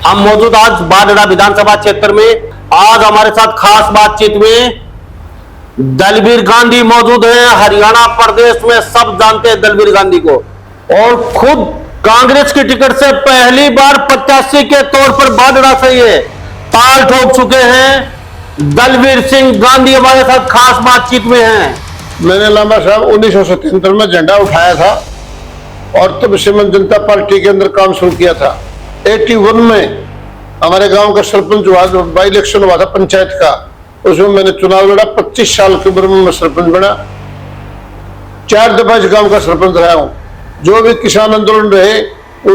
हम मौजूद आज बाडड़ा विधानसभा क्षेत्र में। आज हमारे साथ खास बातचीत में दलवीर गांधी मौजूद हैं। हरियाणा प्रदेश में सब जानते हैं दलवीर गांधी को, और खुद कांग्रेस की टिकट से पहली बार प्रत्याशी के तौर पर बाडड़ा से ये ताल ठोक चुके हैं। दलवीर सिंह गांधी हमारे साथ खास बातचीत में हैं। मैंने लांबा साहब 1977 में झंडा उठाया था और तब से मैं जनता पार्टी के अंदर काम शुरू किया था। 81 में हमारे गांव का सरपंच हुआ, बाई इलेक्शन हुआ था पंचायत का, उसमें मैंने चुनाव लड़ा। 25 साल की उम्र में मैं सरपंच बना। 4 दफा इस गांव का सरपंच रहा हूँ। जो भी किसान आंदोलन रहे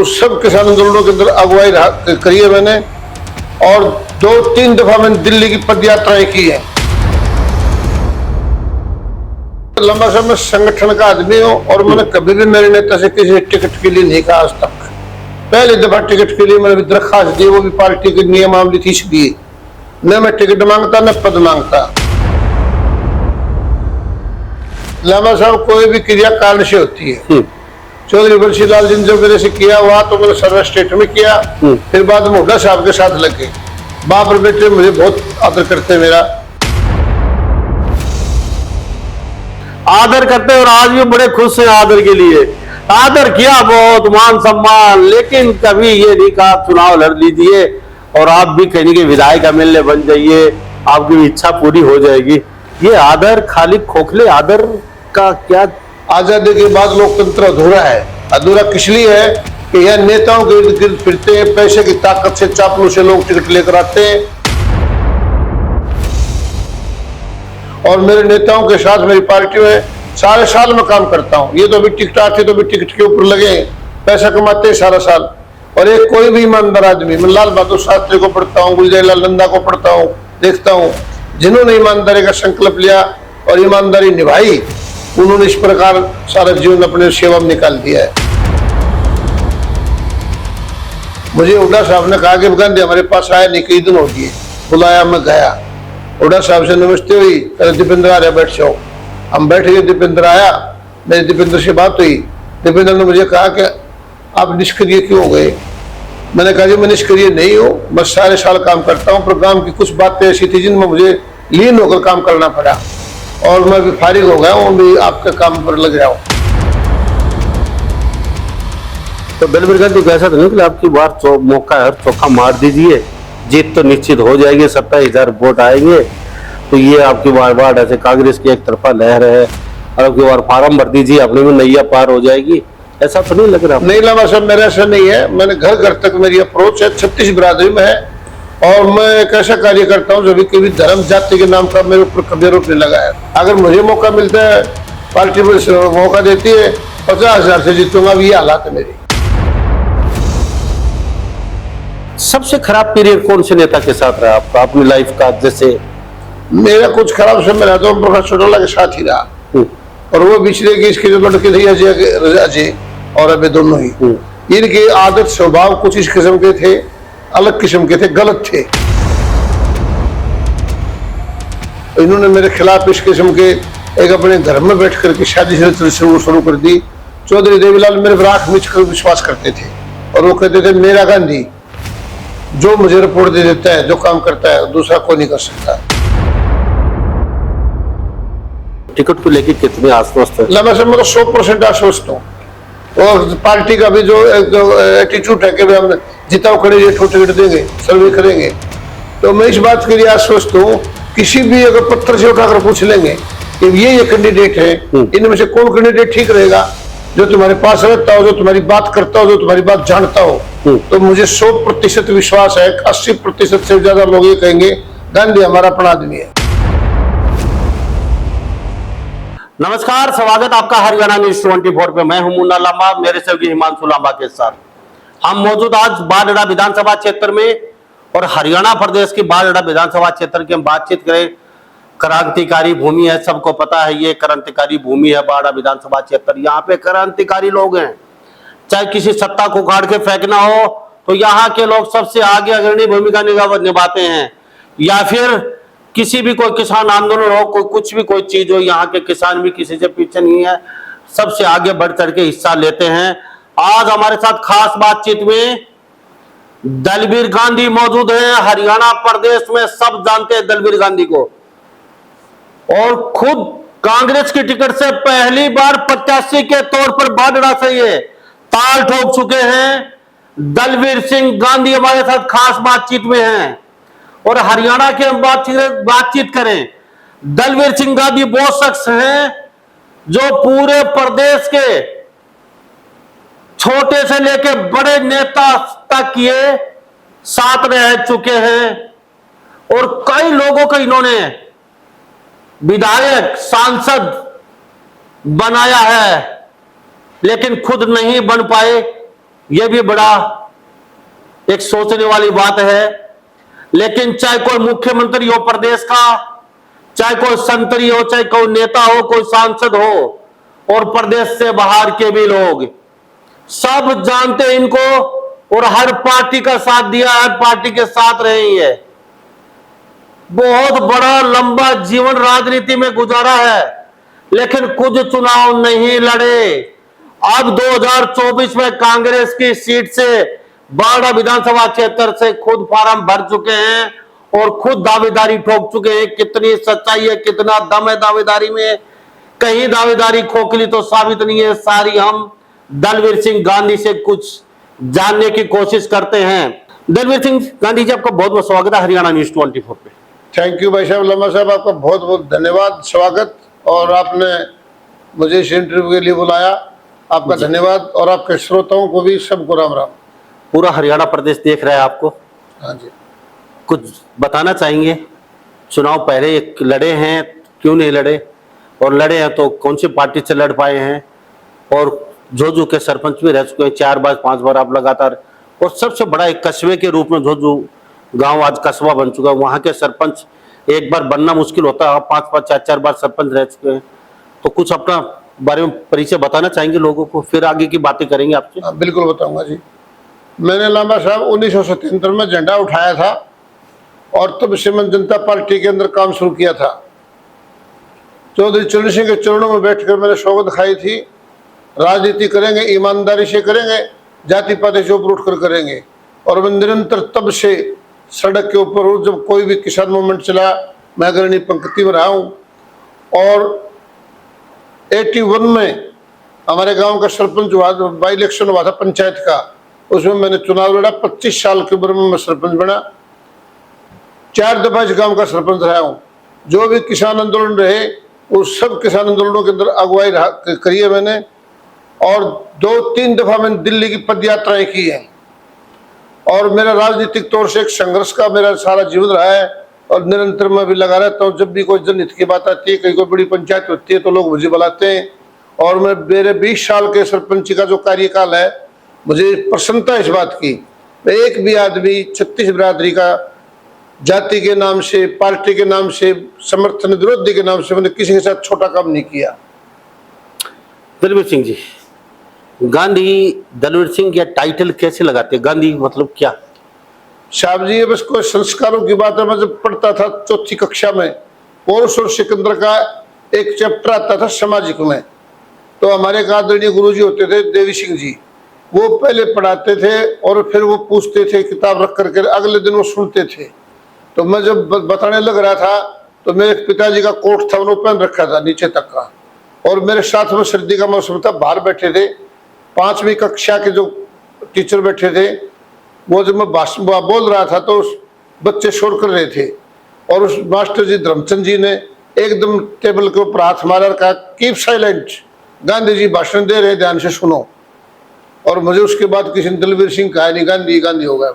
उस सब किसान आंदोलनों के अंदर अगुवाई करी है मैंने, और 2-3 दफा मैंने दिल्ली की पद यात्राएं की है। लंबा समय मैं संगठन का आदमी हूँ और मैंने कभी भी मेरे नेता से किसी टिकट के लिए नहीं कहा आज तक। पहली दफा टिकट के लिए मैंने दरखास्त दी, वो भी पार्टी के नियमावली थी इसलिए। न मैं टिकट मांगता न पद मांगता। लामा साहब कोई भी क्रिया कारण से होती है। चौधरी बंशी लाल जी ने जो मेरे से किया हुआ तो मैंने सर्व स्टेट में किया, फिर बाद में हुड्डा साहब के साथ लगे। बाप और बेटे मुझे बहुत आदर करते हैं, मेरा आदर करते हैं और आज भी बड़े खुश हैं आदर के लिए। आदर किया बहुत, मान सम्मान, लेकिन कभी ये नहीं कहा चुनाव लड़ लीजिए और आप भी कहीं के विधायक एमएलए बन जाइए, आपकी भी इच्छा पूरी हो जाएगी। ये आदर खाली खोखले आदर का क्या? आजादी के बाद लोकतंत्र अधूरा है। अधूरा किस लिए है कि यह नेताओं के इर्द गिर्द फिरते हैं, पैसे की ताकत से चापलू से लोग टिकट लेकर आते हैं, और मेरे नेताओं के साथ मेरी पार्टी में सारे साल में काम करता हूँ। ये तो अभी टिकट आते तो भी टिकट के ऊपर लगे, पैसा कमाते हैं सारा साल। और एक कोई भी ईमानदार आदमी, मैं लाल बहादुर शास्त्री को पढ़ता हूँ, गुलजारीलाल नंदा को पढ़ता हूँ, देखता हूँ, जिन्होंने ईमानदारी का संकल्प लिया और ईमानदारी निभाई, उन्होंने इस प्रकार सारा जीवन अपने सेवा में निकाल दिया है। मुझे हुड्डा साहब ने कहा कि गांधी हमारे पास आया नहीं, कई दिन हो गए, बुलाया, मैं गया। हुड्डा साहब से नमस्ते हुई, दीपेंद्र आ रहा, बैठ जाओ। हम बैठ गए, दीपेंद्र आया, मेरी दीपेंद्र से बात हुई। दीपेंद्र ने मुझे कहा कि आप निष्क्रिय क्यों हो गए? मैंने कहा जी मैं निष्क्रिय नहीं हूँ, मैं सारे साल काम करता हूँ, पर गांव की कुछ बातें ऐसी थी जिनमें मुझे लीन होकर काम करना पड़ा, और मैं भी फारिग हो गया हूँ, भी आपके काम पर लग रहा हूँ। तो दलवीर गांधी कैसा तो नहीं कि आपकी बार मौका है, चौका मार दीजिए, जीत तो निश्चित हो जाएगी। 27,000 वोट आएंगे तो ये आपकी बार ऐसे कांग्रेस की एक तरफा लहर है, और आपकी बार फार्म भर दीजिए, अपने में नैया पार हो जाएगी। ऐसा तो नहीं लग रहा? नहीं लामा साहब, मेरा ऐसा नहीं है। मैंने घर घर तक मेरी अप्रोच है, 36 बिरादरी में है, और मैं एक ऐसा कार्य करता हूँ जो भी कभी धर्म जाति के नाम का मेरे ऊपर कभी आरोप नहीं लगाया। अगर मुझे मौका मिलता है, पार्टी में मौका देती है, 50,000 से जीतूंगा, ये हालात है मेरी। सबसे खराब पीरियड कौन से नेता के साथ रहा आपका अपनी लाइफ का? जैसे मेरा कुछ खराब समय रहा तो प्रोफेसर चौटाला के साथ ही रहा, और वो पिछले की इसके जो लड़के थे अजय और अबे दोनों ही, इनकी आदत स्वभाव कुछ इस किस्म के थे, अलग किस्म के थे, गलत थे। इन्होंने मेरे खिलाफ इस किस्म के एक अपने घर में बैठ करके शादी शुरू कर दी। चौधरी देवीलाल मेरे पर आंख मीच कर विश्वास करते थे, और वो कहते थे मेरा गांधी जो मुझे रिपोर्ट दे देता है, जो काम करता है, दूसरा कोई नहीं कर सकता। टिकट को लेके कितने आश्वस्त है? मैं 100% आश्वस्त हूँ। और पार्टी का भी जो एटीट्यूड है कि हम जिताओ खड़े टिकट देंगे, सर्वे करेंगे, तो मैं इस बात के लिए आश्वस्त हूँ। किसी भी अगर पत्थर से उठाकर पूछ लेंगे कि ये कैंडिडेट है, इनमें से कौन कैंडिडेट ठीक रहेगा, जो तुम्हारे पास रहता हो, जो तुम्हारी बात करता हो, जो तुम्हारी बात जानता हो, तो मुझे 100% विश्वास है, 80% से ज्यादा लोग ये कहेंगे गांधी हमारा अपना आदमी है। नमस्कार, स्वागत आपका हरियाणा न्यूज 24 पे। मैं हूं मुन्ना लांबा, मेरे सहयोगी हिमांशु लांबा के साथ। हम मौजूद आज बाडड़ा विधानसभा क्षेत्र में, और हरियाणा प्रदेश की बाडड़ा विधानसभा क्षेत्र की हम बातचीत करें। क्रांतिकारी भूमि है, सबको पता है ये क्रांतिकारी भूमि है बाडड़ा विधानसभा क्षेत्र। यहाँ पे क्रांतिकारी लोग हैं, चाहे किसी सत्ता को उखाड़ के फेंकना हो तो यहाँ के लोग सबसे आगे अग्रणी भूमिका निभाते हैं, या फिर किसी भी कोई किसान आंदोलन हो, कोई कुछ भी कोई चीज हो, यहाँ के किसान भी किसी से पीछे नहीं है, सबसे आगे बढ़ चढ़ के हिस्सा लेते हैं। आज हमारे साथ खास बातचीत में दलबीर गांधी मौजूद है हरियाणा प्रदेश में, सब जानते हैं दलबीर गांधी को। और खुद कांग्रेस की टिकट से पहली बार प्रत्याशी के तौर पर बाडड़ा से ये ताल ठोक चुके हैं। दलबीर सिंह गांधी हमारे साथ खास बातचीत में हैं। और हरियाणा की हम बातचीत करें, दलबीर सिंह गांधी वो शख्स हैं जो पूरे प्रदेश के छोटे से लेकर बड़े नेता तक ये साथ रह चुके हैं। और कई लोगों को इन्होंने विधायक, सांसद बनाया है, लेकिन खुद नहीं बन पाए। यह भी बड़ा एक सोचने वाली बात है। लेकिन चाहे कोई मुख्यमंत्री हो प्रदेश का, चाहे कोई संतरी हो, चाहे कोई नेता हो, कोई सांसद हो, और प्रदेश से बाहर के भी लोग, सब जानते हैं इनको। और हर पार्टी का साथ दिया, हर पार्टी के साथ रही है। बहुत बड़ा लंबा जीवन राजनीति में गुजारा है, लेकिन कुछ चुनाव नहीं लड़े। अब 2024 में कांग्रेस की सीट से बाडा विधानसभा क्षेत्र से खुद फार्म भर चुके हैं और खुद दावेदारी ठोक चुके हैं। कितनी सच्चाई है, कितना दम है दावेदारी में, कहीं दावेदारी खोखली तो साबित नहीं है। सारी हम दलबीर सिंह गांधी से कुछ जानने की कोशिश करते हैं। दलबीर सिंह गांधी जी, आपका बहुत बहुत स्वागत है हरियाणा न्यूज 24 पे। थैंक यू भाई साहब, लम्बा साहब, आपका बहुत बहुत धन्यवाद, स्वागत। और आपने मुझे इस इंटरव्यू के लिए बुलाया, आपका धन्यवाद। और आपके श्रोताओं को भी सबको राम राम। पूरा हरियाणा प्रदेश देख रहा है आपको। हाँ जी, कुछ बताना चाहेंगे? चुनाव पहले एक लड़े हैं, क्यों नहीं लड़े, और लड़े हैं तो कौन सी पार्टी से लड़ पाए हैं? और झोझू के सरपंच भी रह चुके हैं 4 बार 5 बार आप लगातार। और सबसे बड़ा एक कस्बे के रूप में झोझू गांव आज कस्बा बन चुका है। वहां के सरपंच एक बार बनना मुश्किल होता है, आप 5 4 बार सरपंच रह चुके हैं। तो कुछ अपना बारे में परिचय बताना चाहेंगे लोगों को, फिर आगे की बातें करेंगे आपसे। हाँ, बिल्कुल बताऊंगा जी। मैंने लांबा साहब 1977 में झंडा उठाया था और तब से मैं जनता पार्टी के अंदर काम शुरू किया था। चौधरी चरण सिंह के चरणों में बैठकर मैंने सौगंध खाई थी, राजनीति करेंगे, ईमानदारी से करेंगे, जाति पाति से ऊपर उठकर करेंगे। और मैं निरंतर तब से सड़क के ऊपर हूँ। जब कोई भी किसान मूवमेंट चला, मैं अग्रणी पंक्ति में रहा हूँ। और 81 में हमारे गांव का सरपंच हुआ, बाई इलेक्शन हुआ था पंचायत का, उसमें मैंने चुनाव लड़ा। 25 साल की उम्र में मैं सरपंच बना। 4 दफा इस गांव का सरपंच रहा हूँ। जो भी किसान आंदोलन रहे, उस सब किसान आंदोलनों के अंदर अगुवाई करी है मैंने। और 2-3 दफा मैंने दिल्ली की पद यात्राएं की हैं। और मेरा राजनीतिक तौर से एक संघर्ष का मेरा सारा जीवन रहा है। और निरंतर मैं भी लगा रहता हूँ। जब भी कोई जनहित की बात आती है, कहीं कोई बड़ी पंचायत होती है, तो लोग मुझे बुलाते हैं। और मैं मेरे 20 साल के सरपंची का जो कार्यकाल है, मुझे प्रसन्नता इस बात की, एक भी आदमी 36 बिरादरी का जाति के नाम से, पार्टी के नाम से, समर्थन विरोधी के नाम से मैंने किसी के साथ छोटा काम नहीं किया। दलबीर सिंह जी, गांधी दलबीर सिंह या टाइटल कैसे लगाते हैं? गांधी मतलब क्या? साहब जी, ये बस कोई संस्कारों की बात है। मैं जब पढ़ता था 4ठी कक्षा में, पौरुष और सिकंदर का एक चैप्टर आता था सामाजिक में, तो हमारे एक आदरणीय गुरु जी होते थे देवी सिंह जी, वो पहले पढ़ाते थे और फिर वो पूछते थे, किताब रख करके अगले दिन वो सुनते थे। तो मैं जब बताने लग रहा था, तो मेरे पिताजी का कोट था, उन्होंने पहन रखा था नीचे तक का। और मेरे साथ में सर्दी का मौसम था, बाहर बैठे थे 5वीं कक्षा के जो टीचर बैठे थे, वो जब मैं भाषण बोल रहा था तो उस बच्चे शोर कर रहे थे। और उस मास्टर जी धर्मचंद जी ने एकदम टेबल के ऊपर हाथ मारा और कहा, कीप साइलेंट, गांधी जी भाषण दे रहे, ध्यान से सुनो। और मुझे उसके बाद किसी ने दलबीर सिंह कहा नहीं, गांधी गांधी हो गया।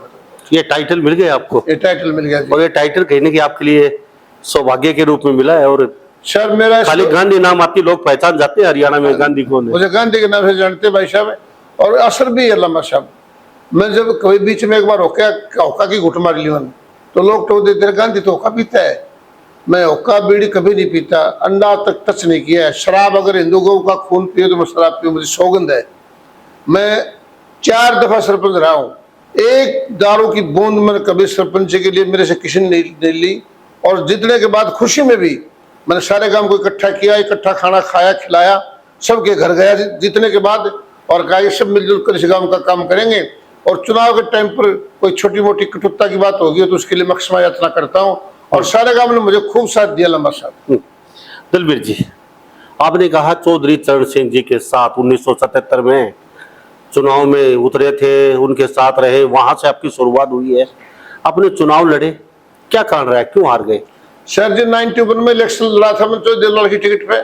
ये टाइटल मिल गया आपको? ये टाइटल मिल गया जी। और ये टाइटल कहने की आपके लिए सौभाग्य के रूप में मिला है। और सर मेरा खाली गांधी नाम आपकी लोग पहचान जाते हैं हरियाणा में, गांधी कौन है? मुझे गांधी के नाम से जानते भाई साहब। और असर भी है लम्बा साहब। मैं जब कभी बीच में एक बार होका की घुट मार ली मैंने, तो लोग टोक देते, गांधी तो होका पीता है। मैं होका बीड़ी कभी नहीं पीता, अंडा तक टच नहीं किया है। शराब अगर हिंदू गौ का खून पिए तो मैं शराब पीऊँ, मुझे सौगंध है। मैं 4 दफा सरपंच रहा हूँ, एक दारू की बूंद मैंने कभी सरपंच के लिए मेरे से किसी ने नहीं ली। और जीतने के बाद खुशी में भी मैंने सारे गांव को इकट्ठा किया, इकट्ठा खाना खाया, खिलाया, सबके घर गया जीतने के बाद, और कहा ये सब मिलजुल कर इस गांव का काम करेंगे। और चुनाव के टाइम पर कोई छोटी मोटी कटुता की बात होगी तो उसके लिए मैं क्षमा याचना करता हूँ। और सारे गांव ने मुझे खूब साथ दिया लंबा साहब। दलबीर जी, आपने कहा चौधरी चरण सिंह जी के साथ 1977 में चुनाव में उतरे थे, उनके साथ रहे, वहां से आपकी शुरुआत हुई है। आपने चुनाव लड़े, क्या कारण रहा, क्यों हार गए? सर जी 91 में इलेक्शन लड़ा था मैं चौधरी देवलाल की टिकट पे।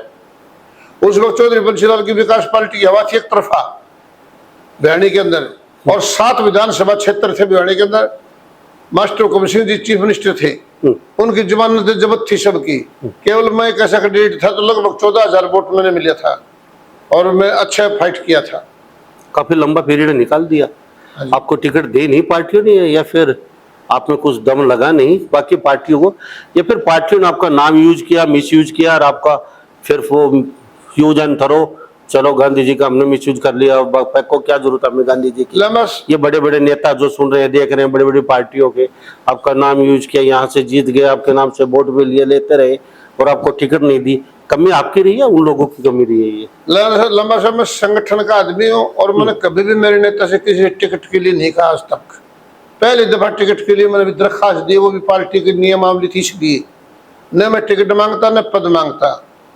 उस वक्त चौधरी बंशीलाल की विकास पार्टी की हवा थी एक तरफा भिवानी के अंदर, और 7 विधानसभा क्षेत्र थे भिवानी के अंदर। Master Hukum Singh ji chief minister थे, उनकी जमानत जब्त थी सबकी। केवल मैं एक ऐसा कैंडिडेट था तो लगभग 14,000 वोट मैंने मिला था और मैं अच्छा फाइट किया था। काफी लंबा पीरियड निकाल दिया। आपको टिकट दे नहीं पार्टियों ने, या फिर आप में कुछ दम लगा नहीं बाकी पार्टियों को, या फिर पार्टियों ने आपका नाम यूज किया, मिस यूज किया और आपका फिर वो यूज एंड थ्रो, चलो गांधी जी का हमने मिस यूज कर लिया, को क्या जरूरत है हमें गांधी जी की। ये बड़े बड़े नेता जो सुन रहे हैं, देख रहे हैं, बड़ी बड़ी पार्टियों के, आपका नाम यूज किया, यहाँ से जीत गए, आपके नाम से वोट भी लिए, लेते रहे और आपको टिकट नहीं दी। कमी आपकी रही है, उन लोगों की कमी रही है? ये लंबा साहब मैं संगठन का आदमी हूँ और मैंने कभी भी मेरे नेता से किसी टिकट के लिए नहीं कहा आज तक। पहली दफा टिकट के लिए मैंने भी दरखास्त दी, वो भी पार्टी के नियमावली थी इसलिए। न मैं टिकट मांगता न पद मांगता,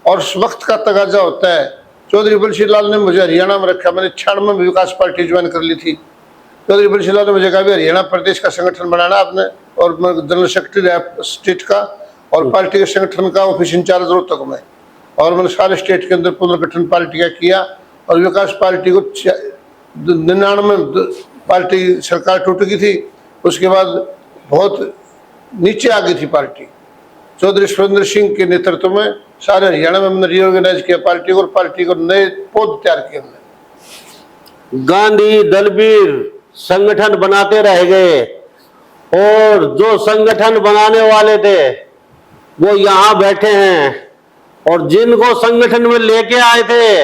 और वक्त का तगाजा होता है। चौधरी बंशीलाल ने मुझे हरियाणा में रखा, मैंने 96 में विकास पार्टी ज्वाइन कर ली थी। चौधरी बंशीलाल ने मुझे कहा भी हरियाणा प्रदेश का संगठन बनाना आपने, और मैं जनरल सेक्रेटरी रहा स्टेट का और पार्टी के संगठन का ऑफिस इंचार्ज रोहतक में, और मैंने सारे स्टेट के अंदर पुनर्गठन पार्टी का किया। और विकास पार्टी को 99 पार्टी सरकार टूट गई थी, उसके बाद बहुत नीचे आ गई थी पार्टी। चौधरी सुरेंद्र सिंह के नेतृत्व में सारे हरियाणा में हमने रीऑर्गेनाइज किया पार्टी को, और पार्टी को नए पद तैयार किए हमने। गांधी दलबीर संगठन बनाते रह गए, और जो संगठन बनाने वाले थे वो यहाँ बैठे हैं, और जिनको संगठन में लेके आए थे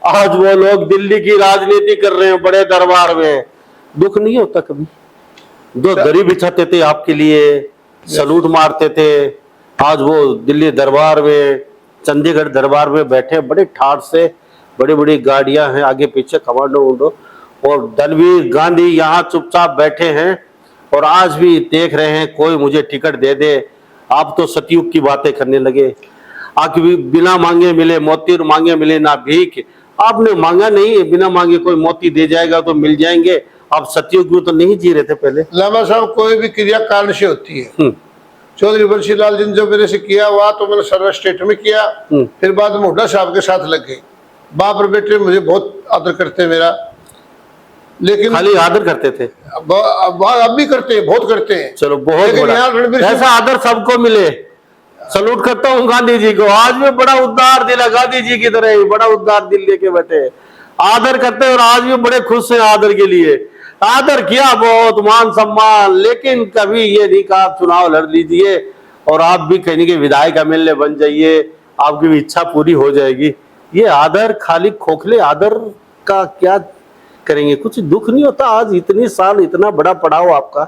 आज वो लोग दिल्ली की राजनीति कर रहे हैं बड़े दरबार में। दुख नहीं होता कभी? जो दरी बिछाते थे आपके लिए, सलूट मारते थे, आज वो दिल्ली दरबार में, चंडीगढ़ दरबार में बैठे बड़े ठाट से, बड़ी बड़ी गाड़ियां हैं आगे पीछे, कमांडो उंडो, और दलबीर गांधी यहाँ चुपचाप बैठे हैं और आज भी देख रहे हैं कोई मुझे टिकट दे दे। आप तो सतयुग की बातें करने लगे, आके भी बिना मांगे मिले मोती, मांगे मिले ना भीख। आपने मांगा नहीं, बिना मांगे कोई मोती दे जाएगा तो मिल जाएंगे। आप सतयुग में तो नहीं जी रहे थे पहले? लामा साहब कोई भी क्रिया कारण से होती है। चौधरी बंशीलाल जी ने जो मेरे से किया हुआ तो मैंने सर्व स्टेट में किया, फिर बाद में हुड्डा साहब के साथ लग गए। बाप और बेटे मुझे बहुत आदर करते हैं मेरा, लेकिन खाली आदर करते थे? अब भी करते हैं, बहुत करते हैं। चलो बहुत बड़ा, ऐसा आदर सबको मिले। सलूट करता हूँ गांधी जी को, आज भी बड़ा उदार दिल है, गांधी जी की तरह ही बड़ा उदार दिल लेके बैठे, आदर करते हैं और आज भी बड़े खुश हैं आदर के लिए। आदर किया बहुत, मान सम्मान, लेकिन कभी ये नहीं कहा आप चुनाव लड़ लीजिए और आप भी कहीं के विधायक एमएलए बन जाइए, आपकी भी इच्छा पूरी हो जाएगी। ये आदर खाली खोखले आदर का क्या करेंगे? कुछ दुख नहीं होता? आज इतनी साल इतना बड़ा पड़ाव आपका,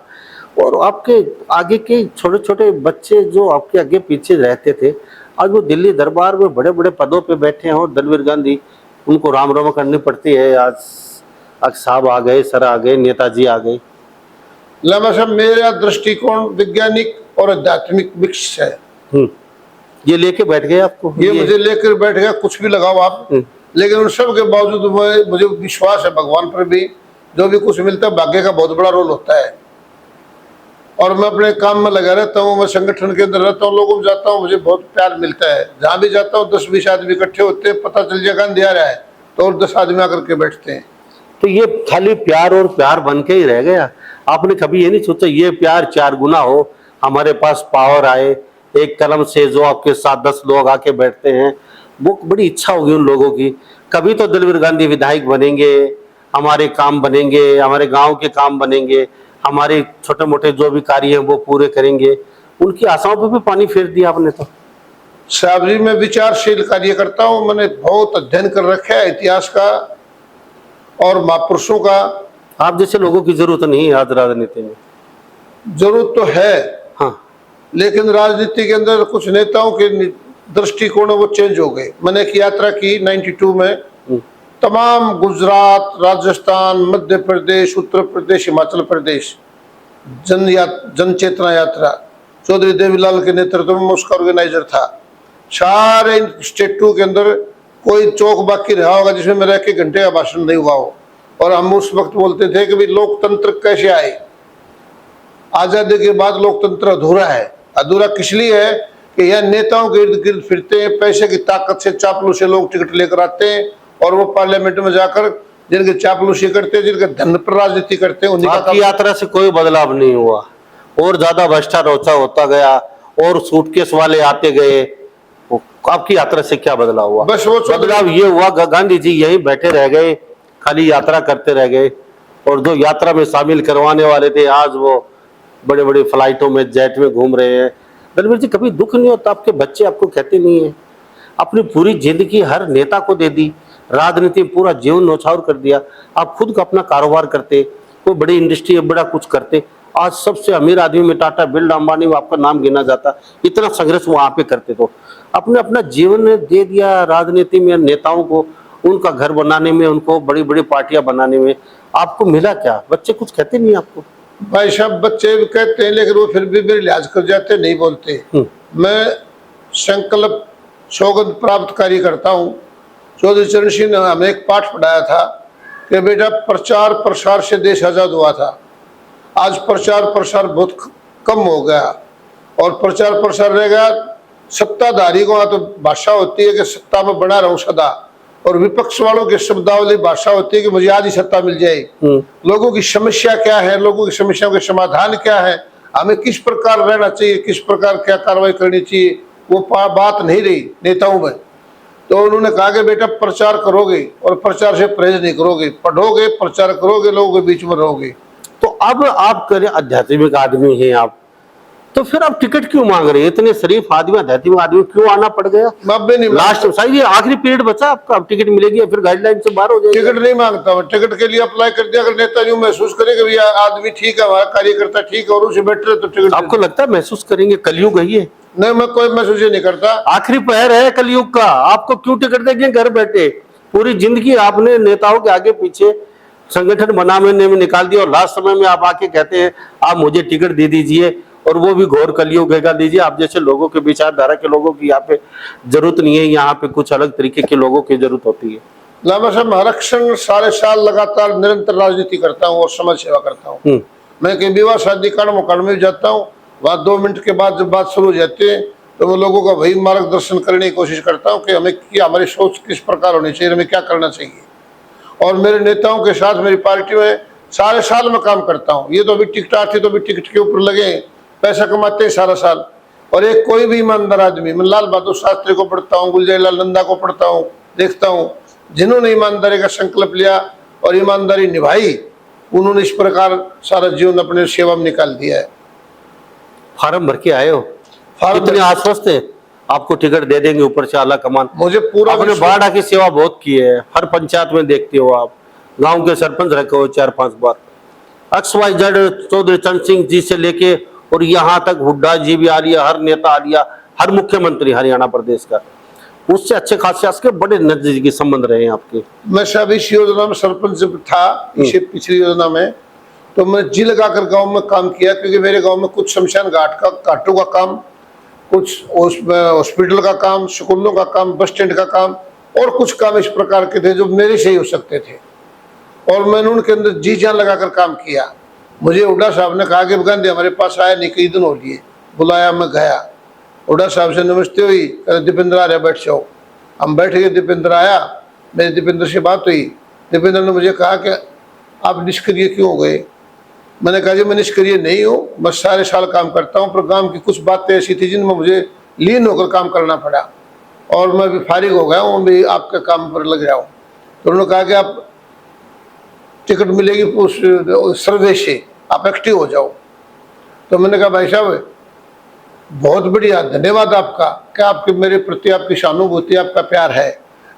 और आपके आगे के छोटे छोटे बच्चे जो आपके आगे पीछे रहते थे, आज वो दिल्ली दरबार में बड़े बड़े पदों पे बैठे हैं, और दलबीर गांधी उनको राम राम करनी पड़ती है। आज साहब आ गए, सर आ गए, नेताजी आ गए। लामा साहब मेरा दृष्टिकोण वैज्ञानिक और आध्यात्मिक मिक्स है। ये लेके बैठ गए आपको? ये मुझे लेकर बैठ गया, कुछ भी लगाओ आप, लेकिन उन सब के बावजूद मुझे विश्वास है भगवान पर भी, जो भी कुछ मिलता है भाग्य का बहुत बड़ा रोल होता है। और मैं अपने काम में लगा रहता हूँ, मैं संगठन के अंदर रहता हूँ, लोगों में जाता हूँ, मुझे बहुत प्यार मिलता है। जहाँ भी जाता हूँ 10-20 आदमी इकट्ठे होते हैं, पता चल जाएगा गांधी आ रहा है तो और 10 आदमी आकर के बैठते हैं। तो ये खाली प्यार और प्यार बन के ही रह गया? आपने कभी ये नहीं सोचा ये प्यार 4 गुना हो, हमारे पास पावर आए, एक कलम से जो आपके साथ 10 लोग आके बैठते हैं, वो बड़ी इच्छा होगी उन लोगों की। कभी तो दलबीर गांधी विधायक बनेंगे, हमारे काम बनेंगे, हमारे गांव के काम बनेंगे, हमारे छोटे मोटे जो भी कार्य हैं वो पूरे करेंगे। उनकी आशाओं पर भी पानी फेर दिया आपने तो। साहब जी मैं विचारशील कार्य करता हूँ, मैंने बहुत अध्ययन कर रखा है इतिहास का और महापुरुषों का। आप जैसे लोगों की जरूरत नहीं है आज राजनीति में? जरूरत तो है, हाँ, लेकिन राजनीति के अंदर कुछ नेताओं के दृष्टिकोण वो चेंज हो गए। मैंने एक यात्रा की 92 में तमाम गुजरात, राजस्थान, मध्य प्रदेश, उत्तर प्रदेश, हिमाचल प्रदेश जन चेतना यात्रा चौधरी देवीलाल के नेतृत्व में उसका ऑर्गेनाइजर था। सारे स्टेटों के अंदर कोई चौक बाकी रहा होगा जिसमें मेरा 1 घंटे का भाषण नहीं हुआ हो। और हम उस वक्त बोलते थे कि भाई लोकतंत्र कैसे आए, आजादी के बाद लोकतंत्र अधूरा है। अधूरा किस लिए है कि यह नेताओं के इर्द गिर्द फिरते हैं, पैसे की ताकत से चापलूस से लोग टिकट लेकर आते हैं और वो पार्लियामेंट में जाकर जिनके चापलूसी करते हैं, जिनके धन पर राजनीति करते हैं, उन्हीं का आपकी यात्रा से कोई बदलाव नहीं हुआ, और ज्यादा भ्रष्टाचार होता गया और सूटकेस वाले आते गए। आपकी यात्रा से क्या बदलाव हुआ? बस वो बदलाव ये हुआ गांधी जी यहीं बैठे रह गए, खाली यात्रा करते रह गए, और जो यात्रा में शामिल करवाने वाले थे आज वो बड़े बड़े फ्लाइटों में, जेट में घूम रहे हैं। रणवीर जी, कभी दुख नहीं होता? आपके बच्चे आपको कहते नहीं है? अपनी पूरी जिंदगी हर नेता को दे दी, राजनीति में पूरा जीवन न्यौछावर कर दिया, आप खुद का अपना कारोबार करते, कोई बड़ी इंडस्ट्री बड़ा कुछ करते, आज सबसे अमीर आदमी में टाटा, बिरला, अंबानी में आपका नाम गिना जाता, इतना संघर्ष वहां पे करते। तो अपने अपना जीवन दे दिया राजनीति में, नेताओं को उनका घर बनाने में, उनको बड़ी बड़ी पार्टियां बनाने में, आपको मिला क्या? बच्चे कुछ कहते नहीं आपको? भाई साहब, बच्चे भी कहते हैं लेकिन वो फिर भी मेरे लिहाज कर जाते, नहीं बोलते। मैं संकल्प सौगंध प्राप्त कार्य करता हूँ। चौधरी चरण सिंह ने हमें एक पाठ पढ़ाया था कि बेटा, प्रचार प्रसार से देश आजाद हुआ था। आज प्रचार प्रसार बहुत कम हो गया और प्रचार प्रसार रह गया। सत्ताधारी को तो भाषा होती है कि सत्ता में बना रहूं सदा, और विपक्ष वालों की शब्दावली भाषा होती है कि मुझे आज ही सत्ता मिल जाए। लोगों की समस्या क्या है, लोगों की समस्याओं के समाधान क्या है, हमें किस प्रकार रहना चाहिए, किस प्रकार क्या कार्रवाई करनी चाहिए, वो बात नहीं रही नेताओं में। तो उन्होंने कहा कि बेटा, प्रचार करोगे और प्रचार से परहेज नहीं करोगे, पढ़ोगे, प्रचार करोगे, लोगों के बीच में रहोगे। तो अब आप करें, आध्यात्मिक आदमी हैं आप, तो फिर आप टिकट क्यों मांग रहे हैं? इतने शरीफ आदमी, आध्यात्मिक आदमी, क्यों आना पड़ गया? नहीं, लास्ट शायद ये आखिरी पीरियड बचा आपका, अब टिकट मिलेगी या फिर गाइडलाइन से बाहर हो जाएगा? टिकट नहीं मांगता मैं, टिकट के लिए अप्लाई कर दिया। अगर नेता यूं महसूस करे कि भैया आदमी ठीक है, हमारा कार्यकर्ता ठीक है और उसे बेटर है, तो टिकट। आपको लगता है महसूस करेंगे? कलयुग है ये। नहीं, मैं कोई महसूस ही नहीं करता। आखिरी पहर है कलयुग का, आपको क्यों टिकट देंगे घर बैठे? पूरी जिंदगी आपने नेताओं के आगे पीछे संगठन बनाने में निकाल दिया, और लास्ट समय में आप आके कहते हैं आप मुझे टिकट दे दीजिए, और वो भी घोर कलयुग है। दीजिए, आप जैसे लोगों के विचारधारा के लोगों की यहाँ पे जरूरत नहीं है, यहाँ पे कुछ अलग तरीके के लोगों की जरूरत होती है। लामा साहब, आरक्षण सारे साल लगातार निरंतर राजनीति करता हूँ और समाज सेवा करता हूँ। मैं कहीं विवाह शादी कारण मकान में भी जाता हूँ, वहाँ 2 मिनट के बाद जब बात शुरू हो जाती है तो मैं लोगों का वही मार्गदर्शन करने की कोशिश करता हूँ कि हमें क्या, हमारी सोच किस प्रकार होनी चाहिए, हमें क्या करना चाहिए। और मेरे नेताओं के साथ मेरी पार्टी में सारे साल में काम करता हूँ। ये तो अभी टिकट आती तो अभी टिकट के ऊपर लगे, पैसा कमाते हैं सारा साल। और एक कोई भी ईमानदार आदमी, मैं लाल बहादुर शास्त्री को पढ़ता हूँ, गुलजारीलाल नंदा को पढ़ता हूँ, देखता हूँ, जिन्होंने ईमानदारी का संकल्प लिया और ईमानदारी निभाई, उन्होंने इस प्रकार सारा जीवन अपने सेवा में निकाल दिया है। फार्म भर के आए हो, कितने आश्वस्त है आपको टिकट दे देंगे ऊपर से आला कमान? मुझे पूरा, आपने बाढ़ की सेवा बहुत की है, हर पंचायत में देखते हो आप, गांव के सरपंच रखे हो 4-5 बार। XYZ चौधरी चरण सिंह जी से लेके और यहाँ तक हुड्डा जी भी आ लिया, हर नेता आ लिया, हर मुख्यमंत्री हरियाणा प्रदेश का, उससे अच्छे खासे के बड़े नजदीकी संबंध रहे हैं आपके। मैं सब इस योजना में सरपंच था, इसे पिछली योजना में, तो मैं जी लगाकर गांव में काम किया, क्योंकि मेरे गांव में कुछ शमशान घाटों का काम, कुछ हॉस्पिटल का काम, स्कूलों का काम, बस स्टैंड का काम, और कुछ काम इस प्रकार के थे जो मेरे से ही हो सकते थे, और मैंने उनके अंदर जी जान लगाकर काम किया। मुझे हुड्डा साहब ने कहा कि गांधी हमारे पास आया नहीं, कई दिन हो लिए, बुलाया, मैं गया, हुड्डा साहब से नमस्ते हुई, दीपेंद्र आ रहे, बैठ जाओ। हम बैठ गए, दीपेंद्र आया, मेरी दीपेंद्र से बात हुई। दीपेंद्र ने मुझे कहा कि आप निष्क्रिय क्यों हो गए? मैंने कहा जी, मैं निष्क्रिय नहीं हूँ, मैं सारे साल काम करता हूँ, पर गांव की कुछ बातें ऐसी थी जिनमें मुझे लीन होकर काम करना पड़ा, और मैं भी फारिग हो गया हूँ, भी आपके काम पर लग रहा हूँ। तो उन्होंने कहा कि आप टिकट मिलेगी उस सर्वे से, आप एक्टिव हो जाओ। तो मैंने कहा भाई साहब, बहुत बढ़िया, धन्यवाद आपका, क्या आपके मेरे प्रति आपकी सहानुभूति, आपका प्यार है,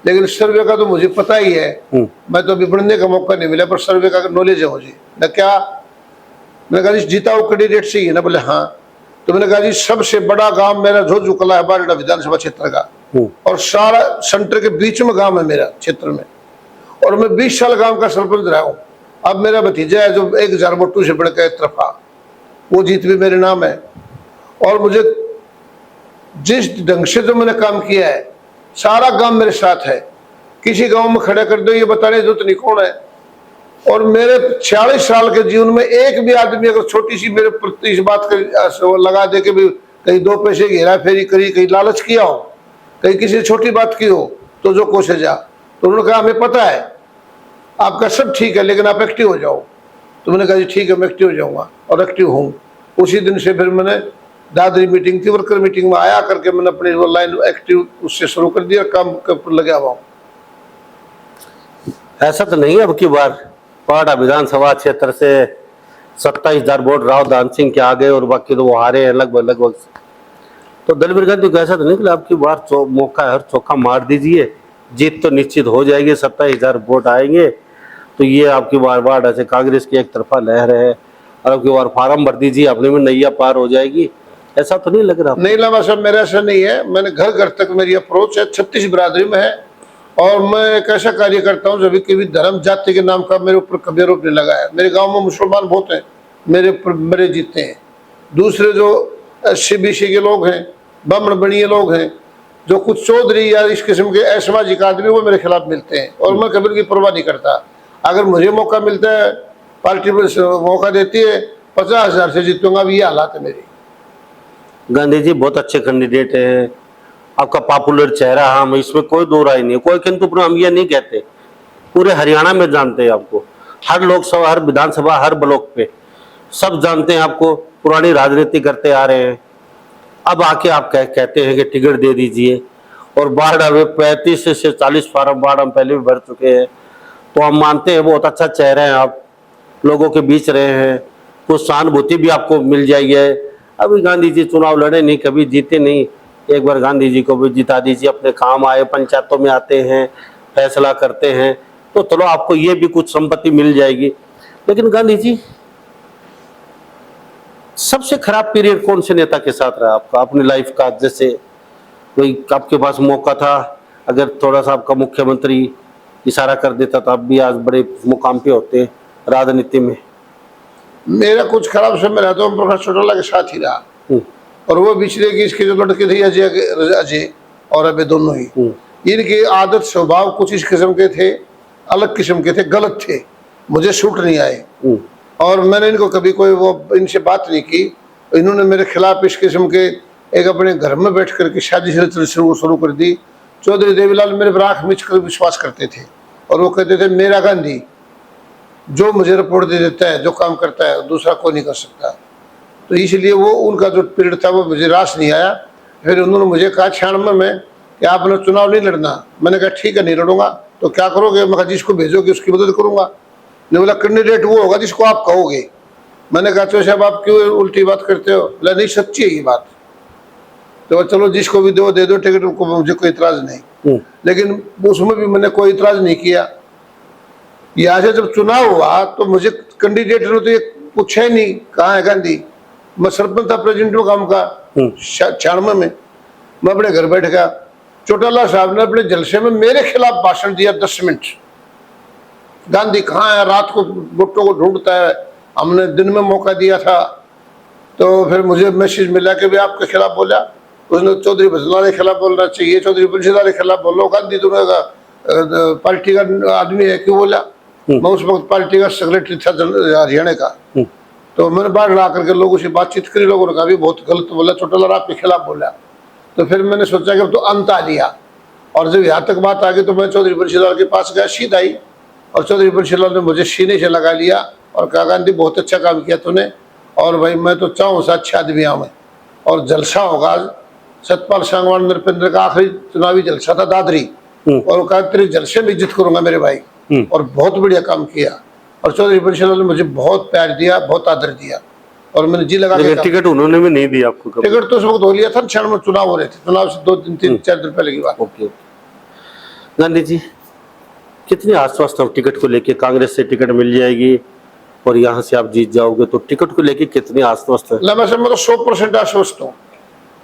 लेकिन सर्वे का तो मुझे पता ही है, मैं तो अभी बढ़ने का मौका नहीं मिला, पर सर्वे का नॉलेज है मुझे। न क्या, मैंने कहा जी जीता हुआ कैंडिडेट से ही है ना? बोले हाँ। तो मैंने कहा जी, सबसे बड़ा गांव मेरा झोझुकला है, बारडा विधानसभा क्षेत्र का, और सारा सेंटर के बीच में गांव है मेरा क्षेत्र में, और मैं 20 साल गांव का सरपंच रहा हूँ। अब मेरा भतीजा है जो 1000 वोटों से बढ़कर एक तरफा, वो जीत भी मेरे नाम है। और मुझे जिस ढंग से जो मैंने काम किया है, सारा गांव मेरे साथ है। किसी गांव में खड़ा कर दो, ये बताने जो नहीं कौन है। और मेरे 46 साल के जीवन में एक भी आदमी अगर छोटी सी मेरे प्रति इस बात का लगा दे के भी कहीं 2 पैसे की हेरा फेरी करी, कहीं लालच किया हो, कहीं किसी छोटी बात की हो, तो जो कोसे जा। तो उन्होंने कहा हमें पता है आपका सब ठीक है, लेकिन आप एक्टिव हो जाओ। तो मैंने कहा जी ठीक है, मैं एक्टिव हो जाऊंगा, और एक्टिव हूँ। उसी दिन से फिर मैंने दादरी मीटिंग थी, वर्कर मीटिंग में आया करके मैंने अपनी वो लाइन एक्टिव उससे शुरू कर दिया, काम पर लगा हुआ हूँ। ऐसा तो नहीं है अब की बार पाड़ा विधानसभा क्षेत्र से 27,000 वोट राव दान सिंह के आ गए और बाकी तो वो हारे हैं लगभग। तो दलवीर गांधी को ऐसा तो नहीं कि अब की बार मौका है, हर चौका मार दीजिए, जीत तो निश्चित हो जाएगी, 27,000 वोट आएंगे तो ये आपकी बार ऐसे कांग्रेस की एक तरफा लहर है, और अब की बार फार्म भर दीजिए, अपने में नैया पार हो जाएगी, ऐसा तो नहीं लग रहा? नहीं लामा साहब, मेरा ऐसा नहीं है। मैंने घर घर तक मेरी अप्रोच है, 36 बिरादरी में है। और मैं एक ऐसा कार्य करता हूँ जब कभी धर्म जाति के नाम का मेरे ऊपर कभी आरोप नहीं लगाया। मेरे गांव में मुसलमान बहुत हैं, मेरे जीते हैं। दूसरे जो SC-BC के लोग हैं, ब्राह्मण बणिए लोग हैं, जो कुछ चौधरी या इस किस्म के असामाजिक आदमी, वो मेरे खिलाफ मिलते हैं, और मैं कभी की परवाह नहीं करता। अगर मुझे मौका मिलता है, पार्टी मौका देती है, 50,000 से जीतूंगा। अब ये हालात है मेरी। गांधी जी बहुत अच्छे कैंडिडेट हैं, आपका पॉपुलर चेहरा, हम इसमें कोई दो राय नहीं है, कोई किंतु हम ये नहीं कहते, पूरे हरियाणा में जानते हैं आपको, हर लोकसभा, हर विधानसभा, हर ब्लॉक पे सब जानते हैं आपको, पुरानी राजनीति करते आ रहे हैं। अब आके आप कहते हैं कि टिकट दे दीजिए, और बाढ़ अभी 35 से 40 फार्म बाढ़ हम पहले भी भर चुके हैं, तो हम मानते हैं बहुत अच्छा चेहरा है, आप लोगों के बीच रहे हैं, कुछ सहानुभूति भी आपको मिल जाएगी। अभी गांधी जी चुनाव लड़े नहीं, कभी जीते नहीं, एक बार गांधी जी को भी जिता दीजिए, अपने काम आए, पंचायतों में आते हैं, फैसला करते हैं, तो चलो आपको ये भी कुछ संपत्ति मिल जाएगी। लेकिन गांधी जी, सबसे खराब पीरियड कौन से नेता के साथ रहा आपका अपनी लाइफ का? जैसे कोई आपके पास मौका था, अगर थोड़ा सा आपका मुख्यमंत्री इशारा कर देता तो आप भी आज बड़े मुकाम पे होते राजनीति में। मेरा कुछ खराब समय रहा तो प्रकाश चौटाला के साथ ही रहा, और वो पिछले की इसके जो लड़के थे अजय और अबे, दोनों ही इनकी आदत स्वभाव कुछ इस किस्म के थे, अलग किस्म के थे, गलत थे, मुझे सूट नहीं आए। और मैंने इनको कभी कोई वो इनसे बात नहीं की। इन्होंने मेरे खिलाफ इस किस्म के एक अपने घर में बैठ करके शादी शुरू कर दी। चौधरी देवीलाल मेरे पर आँख मीच कर विश्वास करते थे, और वो कहते थे मेरा गांधी जो मुझे रिपोर्ट दे देता है, जो काम करता है, दूसरा कोई नहीं कर सकता। तो इसलिए वो उनका जो पीरियड था वो मुझे रास नहीं आया। फिर उन्होंने मुझे कहा 96 में कि आपने चुनाव नहीं लड़ना। मैंने कहा ठीक है, नहीं लड़ूंगा। तो क्या करोगे? मैं कहा जिसको भेजोगे उसकी मदद करूंगा। ने बोला कैंडिडेट वो होगा जिसको आप कहोगे। मैंने कहा तो साहब आप क्यों उल्टी बात करते हो? बोला नहीं, सच्ची है ये बात। तो चलो जिसको भी दो दे दो टिकट, उनको मुझे कोई इतराज नहीं। लेकिन उसमें भी मैंने कोई इतराज नहीं किया। यहाँ से जब चुनाव हुआ तो मुझे कैंडिडेट ने तो ये पूछा ही नहीं कहाँ है गांधी। मैं सरपंच था प्रेसिडेंट काम का 96 में। मैं अपने घर बैठ गया। चौटाला साहब ने अपने जलसे में मेरे खिलाफ भाषण दिया 10 मिनट। गांधी कहाँ है? रात को भुट्टो को ढूंढता है। हमने दिन में मौका दिया था। तो फिर मुझे मैसेज मिला कि भाई आपके खिलाफ बोला। उसने चौधरी भजनलाल के खिलाफ बोलना चाहिए, चौधरी बंशीलाल के खिलाफ बोलो। गांधी तुम्हें पार्टी का आदमी है, क्यों बोला? मैं उस वक्त पार्टी का सेक्रेटरी था हरियाणा का। तो मैंने बाहर ला करके लोगों से बातचीत करी। लोगों ने कहा भी बहुत गलत बोला, चौटाला आपके खिलाफ बोला। तो फिर मैंने सोचा कि अब तो अंत आ लिया। और जब यहाँ तक बात आ गई तो मैं चौधरी बंशीलाल के पास गया, सीधा ही। और चौधरी बंशीलाल ने मुझे सीने से लगा लिया और कहा गांधी बहुत अच्छा काम किया तूने, और भाई मैं तो चाहूँ सा अच्छा आदमी आऊँ मैं, और जलसा होगा आज। सतपाल सांगवान नरपेंद्र का आखिरी चुनावी जलसा था दादरी, और कहा तेरे जलसे में इज्जत करूंगा मेरे भाई। और बहुत बढ़िया काम किया। और चौधरी बंशीलाल ने मुझे बहुत प्यार दिया, बहुत आदर दिया, और मैंने जी लगा के। टिकट उन्होंने भी नहीं दिया आपको? टिकट तो उस वक्त हो लिया था, 96 में चुनाव हो रहे थे। चुनाव से 2 दिन 3 4 दिन पहले की बात। ओके। गांधी जी कितने आश्वस्त हो टिकट को लेके? कांग्रेस से टिकट मिल जाएगी और यहाँ से आप जीत जाओगे, तो टिकट को लेके कितने आश्वस्त है? मैं तो 100% आश्वस्त हूँ।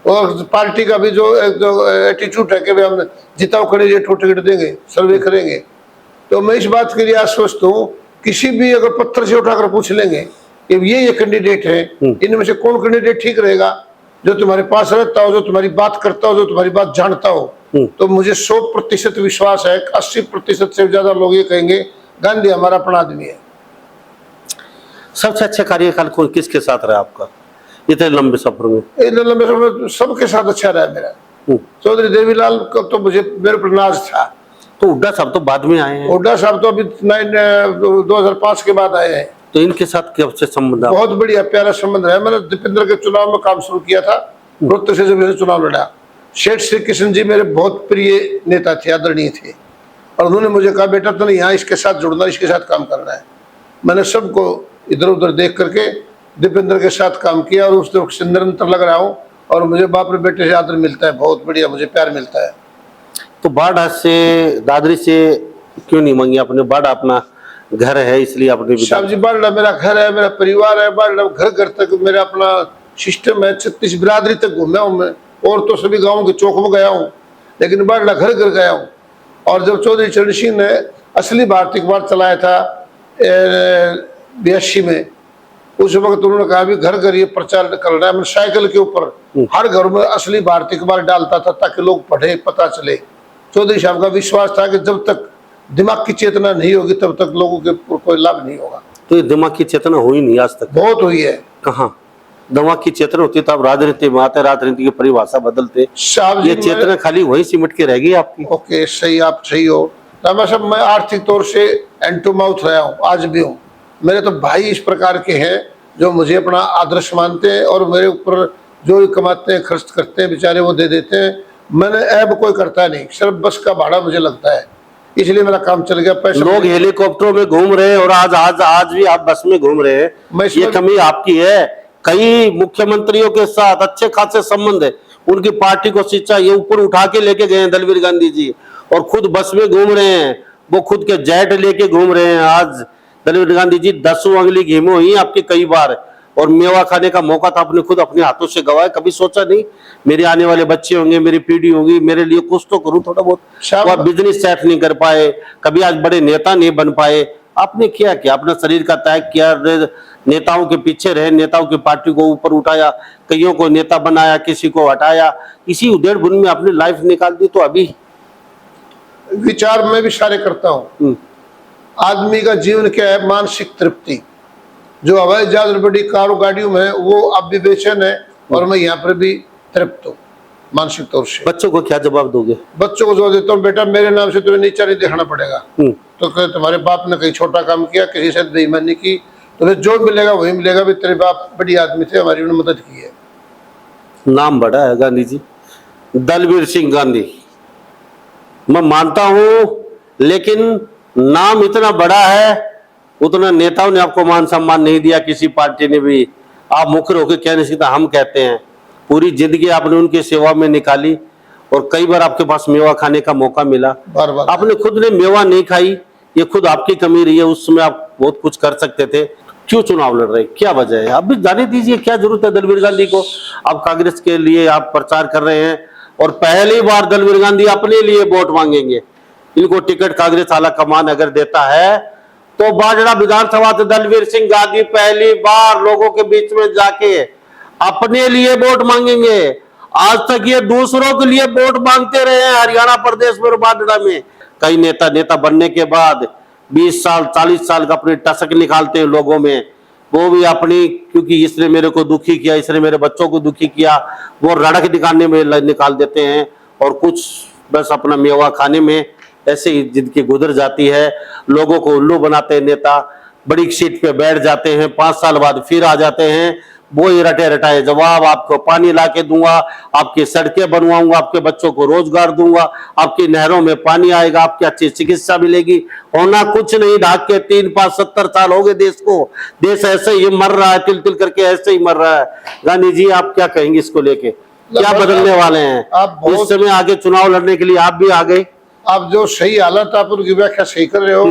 और पार्टी का भी जो एटीट्यूड है कि भाई हम जिताओ कैंडिडेट को टिकट देंगे, सर्वे करेंगे, तो मैं इस बात के लिए आश्वस्त हूँ, किसी भी अगर पत्थर से उठाकर पूछ लेंगे कि ये कैंडिडेट है, इनमें से कौन कैंडिडेट ठीक रहेगा, जो तुम्हारे पास रहता हो, जो तुम्हारी बात करता हो, जो तुम्हारी बात जानता हो, तो मुझे 100% विश्वास है, 80% से ज्यादा लोग ये कहेंगे गांधी हमारा अपना आदमी है। सबसे अच्छा कार्यकाल कौन किसके साथ रहा आपका इतने लंबे सफर में? इतने लंबे समय में सबके साथ अच्छा रहा मेरा। चौधरी देवीलाल का तो मुझे मेरे पर नाज था। तो हुड्डा साहब तो बाद में आए हैं, हुड्डा साहब तो अभी 2005 के बाद आए हैं। तो इनके साथ कब से संबंध? बहुत बढ़िया प्यारा संबंध है। मैंने दीपेंद्र के चुनाव में काम शुरू किया था, रोहतक से जब मैंने चुनाव लड़ा। शेठ श्री कृष्ण जी मेरे बहुत प्रिय नेता थे, आदरणीय थे, और उन्होंने मुझे कहा बेटा तुमने यहाँ इसके साथ जुड़ना, इसके साथ काम करना है। मैंने सबको इधर उधर देख करके दीपेंद्र के साथ काम किया और उस वक्त से निरंतर लग रहा हूँ, और मुझे बाप रे बेटे से आदर मिलता है, बहुत बढ़िया मुझे प्यार मिलता है। तो बाढ़ से दादरी से क्यों नहीं मांगी आपने? बाढ़ अपना घर है इसलिए आपने साहब जी, बाढ़ मेरा घर है, मेरा परिवार है, बाढ़ घर घर तक मेरा अपना सिस्टम है। 36 बिरादरी तक घूमा हूँ मैं, और तो सभी गाँव के चौक में गया हूँ, लेकिन बाढ़ घर घर गया हूँ। और जब चौधरी चरण सिंह ने असली भारतीय अखबार चलाया था 82 में, उस वक्त उन्होंने कहा भी घर घर ये प्रचार करना है। मैं साइकिल के ऊपर हर घर में असली भारतीय अखबार डालता था ताकि लोग पढ़े, पता चले। चौधरी साहब का विश्वास था कि जब तक दिमाग की चेतना नहीं होगी तब तक लोगों के कोई लाभ नहीं होगा। तो ये दिमाग की चेतना हुई नहीं आज तक? बहुत हुई है। कहाँ दिमाग की चेतना होती तो आप राजनीति में आते, राजनीति की परिभाषा बदलते। साहब जी, ये चेतना खाली वही सिमट के रह गई आपकी। ओके, सही, आप सही हो। मैं आर्थिक तौर से एंड टू माउथ रहा हूँ, आज भी हूँ। मेरे तो भाई इस प्रकार के हैं जो मुझे अपना आदर्श मानते हैं, और मेरे ऊपर जो कमाते हैं खर्च करते हैं बेचारे वो दे देते हैं। मैंने ऐब कोई करता नहीं, सिर्फ बस का भाड़ा मुझे लगता है, इसलिए मेरा काम चल गया। पैसे लोग हेलीकॉप्टरों में घूम रहे हैं और आज भी आप बस में घूम रहे हैं, ये कमी आपकी है। कई मुख्यमंत्रियों के साथ अच्छे खासे संबंध है, उनकी पार्टी को शिक्षा ये ऊपर उठा के लेके गए हैं दलवीर गांधी जी, और खुद बस में घूम रहे हैं, वो खुद के जेट लेके घूम रहे हैं। आज दलवीर गांधी जी 10वीं उंगली घीमे हुई आपकी कई बार, और मेवा खाने का मौका था आपने खुद अपने हाथों से गवाया। कभी सोचा नहीं मेरे आने वाले बच्चे होंगे, मेरी पीढ़ी होगी, मेरे लिए कुछ तो करूं थोड़ा बहुत। आप बिजनेस सेट नहीं कर पाए, कभी आज बड़े नेता नहीं बन पाए, आपने क्या किया? अपना शरीर का त्याग किया, नेताओं के पीछे रहे, नेताओं की पार्टी को ऊपर उठाया, कईयों को नेता बनाया, किसी को हटाया, इसी उधेड़ बुन में अपनी लाइफ निकाल दी। तो अभी विचार मैं भी सारे करता हूँ। आदमी का जीवन क्या है? मानसिक तृप्ति। जो हवाई जहाज और बड़ी कारों गाड़ियों में वो अब भी बेचैन है, और मैं यहाँ पर भी तृप्त हूँ मानसिक तौर से। बच्चों को क्या जवाब दोगे? बच्चों को जो देता हूँ, बेटा मेरे नाम से तुम्हें नीचा नहीं देखना पड़ेगा। तो तुम्हारे बाप ने कहीं छोटा काम किया, किसी से बेईमानी की, तुम्हें जो मिलेगा वही मिलेगा। भी तेरे बाप बड़ी आदमी थे, हमारी उन्होंने मदद की है। नाम बड़ा है गांधी जी, दलवीर सिंह गांधी, मैं मानता हूं, लेकिन नाम इतना बड़ा है, उतना नेताओं ने आपको मान सम्मान नहीं दिया, किसी पार्टी ने भी। आप मुखर होकर कह नहीं सकते, हम कहते हैं पूरी जिंदगी आपने उनकी सेवा में निकाली, और कई बार आपके पास मेवा खाने का मौका मिला, बार बार आपने खुद ने मेवा नहीं खाई, ये खुद आपकी कमी रही है। उस समय आप बहुत कुछ कर सकते थे। क्यों चुनाव लड़ रहे, क्या वजह है? आप भी जाने दीजिए, क्या जरूरत है दलवीर गांधी को? आप कांग्रेस के लिए आप प्रचार कर रहे हैं, और पहली बार दलवीर गांधी अपने लिए वोट मांगेंगे। इनको टिकट कांग्रेस आला कमान अगर देता है तो बाजड़ा विधानसभा से दलवीर सिंह गांधी पहली बार लोगों के बीच में जाके अपने लिए वोट मांगेंगे। आज तक ये दूसरों के लिए वोट मांगते रहे हैं हरियाणा प्रदेश में और बाजड़ा में। कई नेता बनने के बाद 20 साल 40 साल का अपनी टसक निकालते हैं लोगों में, वो भी अपनी, क्योंकि इसने मेरे को दुखी किया, इसने मेरे बच्चों को दुखी किया, वो रड़क निकालने में निकाल देते हैं, और कुछ बस अपना मेवा खाने में ऐसे ही जिंदगी गुजर जाती है। लोगों को उल्लू बनाते हैं नेता, बड़ी सीट पे बैठ जाते हैं, 5 साल बाद फिर आ जाते हैं, वो ही रटे रटाए जवाब, आपको पानी ला के दूंगा, आपकी सड़कें बनवाऊंगा, आपके बच्चों को रोजगार दूंगा, आपकी नहरों में पानी आएगा, आपकी अच्छी चिकित्सा मिलेगी। होना कुछ नहीं, ढाक के 3, 5, 70 साल हो गए देश को, देश ऐसे ही मर रहा है, तिल तिल करके ऐसे ही मर रहा है। गांधी जी आप क्या कहेंगे इसको लेके, क्या बदलने वाले हैं? आप इस समय आगे चुनाव लड़ने के लिए आप भी आ गए, आप जो सही हालत, आप उनकी व्याख्या सही कर रहे हो,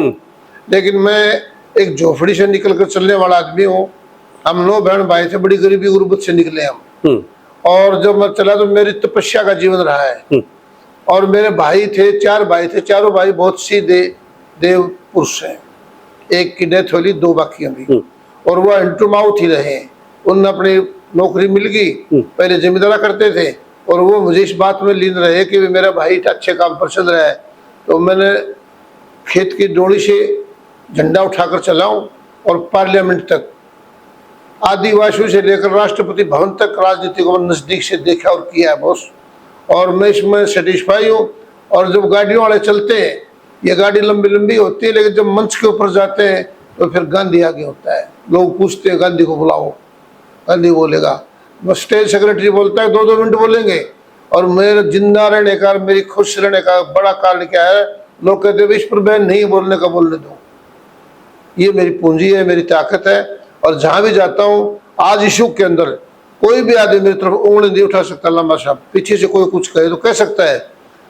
लेकिन मैं एक झोपड़ी से निकल कर चलने वाला आदमी हूँ। हम 9 बहन भाई थे, बड़ी गरीबी गुर्बत से निकले हम, और जब मैं चला तो मेरी तपस्या का जीवन रहा है। और मेरे भाई थे, 4 भाई थे, चारों भाई बहुत सीधे, देव पुरुष हैं, एक की डेथ होली, 2 बाकी अभी, और वो हैंड टू माउथ ही रहे। उन्हें अपनी नौकरी मिल गई, पहले जिम्मेदारा करते थे, और वो मुझे इस बात में लीन रहे कि मेरा भाई अच्छे काम पर चल रहा है, तो मैंने खेत की डोली से झंडा उठाकर चलाऊं और पार्लियामेंट तक, आदिवासियों से लेकर राष्ट्रपति भवन तक राजनीति को नजदीक से देखा और किया है बॉस, और मैं इसमें सेटिस्फाई हूँ। और जब गाड़ियों वाले चलते हैं, ये गाड़ी लंबी लंबी होती है, लेकिन जब मंच के ऊपर जाते हैं तो फिर गांधी आगे होता है। लोग पूछते हैं गांधी को बुलाओ, गांधी बोलेगा, बस स्टेज सेक्रेटरी बोलता है 2-2 मिनट बोलेंगे। और मेरे जिंदा रहने का, मेरी खुश रहने का बड़ा कारण क्या है, लोग कहते हैं इस पर बैन नहीं बोलने का, बोलने दो। ये मेरी पूंजी है, मेरी ताकत है। और जहां भी जाता हूँ, आज इस युग के अंदर कोई भी आदमी मेरी तरफ उंगली नहीं उठा सकता। लंबा साहब पीछे से कोई कुछ कहे तो कह सकता है,